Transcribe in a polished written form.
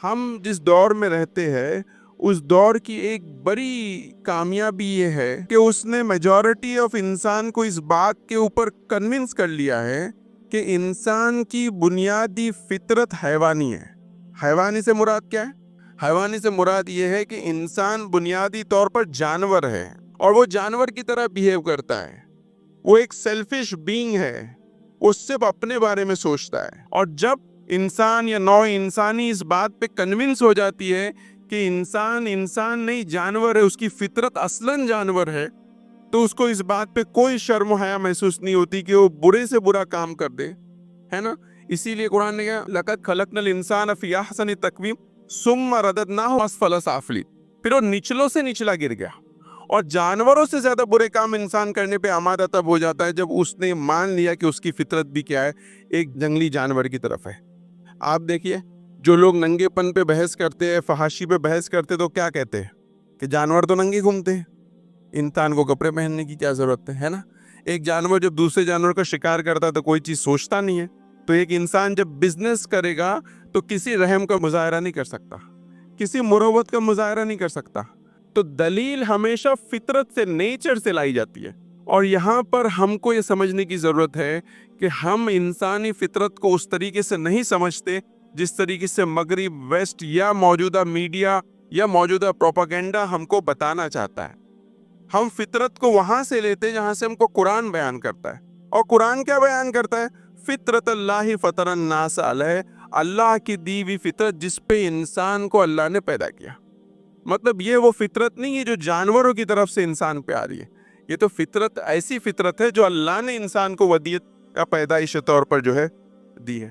ہم جس دور میں رہتے ہیں اس دور کی ایک بڑی کامیابی یہ ہے کہ اس نے میجورٹی آف انسان کو اس بات کے اوپر کنونس کر لیا ہے کہ انسان کی بنیادی فطرت حیوانی ہے۔ حیوانی سے مراد کیا ہے؟ حیوانی سے مراد یہ ہے کہ انسان بنیادی طور پر جانور ہے اور وہ جانور کی طرح بیہیو کرتا ہے۔ وہ ایک سیلفش بینگ ہے، وہ صرف اپنے بارے میں سوچتا ہے۔ اور جب انسان یا نوع انسانی اس بات پہ کنونس ہو جاتی ہے کہ انسان نہیں جانور ہے، اس کی فطرت اصلاً جانور ہے، تو اس کو اس بات پہ کوئی شرم و حیا محسوس نہیں ہوتی کہ وہ برے سے برا کام کر دے، ہے نا؟ اسی لیے قرآن نے کہا لَقَدْ خَلَقْنَا الْإِنسَانَ فِي أَحْسَنِ تَقْوِيمٍ ثُمَّ رَدَدْنَاهُ أَسْفَلَ سَافِلِينَ۔ پھر وہ نچلوں سے نچلا گر گیا، اور جانوروں سے زیادہ برے کام انسان کرنے پہ آمادہ تب ہو جاتا ہے جب اس نے مان لیا کہ اس کی فطرت بھی کیا ہے، ایک جنگلی جانور کی طرف ہے۔ آپ دیکھیے جو لوگ ننگے پن پہ بحث کرتے ہیں، فحاشی پہ بحث کرتے تو کیا کہتے ہیں کہ جانور تو ننگے گھومتے ہیں، انسان کو کپڑے پہننے کی کیا ضرورت ہے نا؟ ایک جانور جب دوسرے جانور کا شکار کرتا ہے تو کوئی چیز سوچتا نہیں ہے، تو ایک انسان جب بزنس کرے گا تو کسی رحم کا مظاہرہ نہیں کر سکتا، کسی مروت کا مظاہرہ نہیں کر سکتا۔ تو دلیل ہمیشہ فطرت سے، نیچر سے لائی جاتی ہے، اور یہاں پر ہم کو یہ سمجھنے کی ضرورت ہے کہ ہم انسانی فطرت کو اس طریقے سے نہیں سمجھتے جس طریقے سے مغرب، ویسٹ یا موجودہ میڈیا یا موجودہ پروپیگنڈا ہم کو بتانا چاہتا ہے۔ ہم فطرت کو وہاں سے لیتے ہیں جہاں سے ہم کو قرآن بیان کرتا ہے، اور قرآن کیا بیان کرتا ہے؟ فطرت اللہ فطر الناس علیہ، اللہ کی دی ہوئی فطرت جس پہ انسان کو اللہ نے پیدا کیا۔ مطلب یہ وہ فطرت نہیں ہے جو جانوروں کی طرف سے انسان پہ آ رہی ہے، یہ تو فطرت ایسی فطرت ہے جو اللہ نے انسان کو ودیعت یا پیدائش طور پر جو ہے دی ہے۔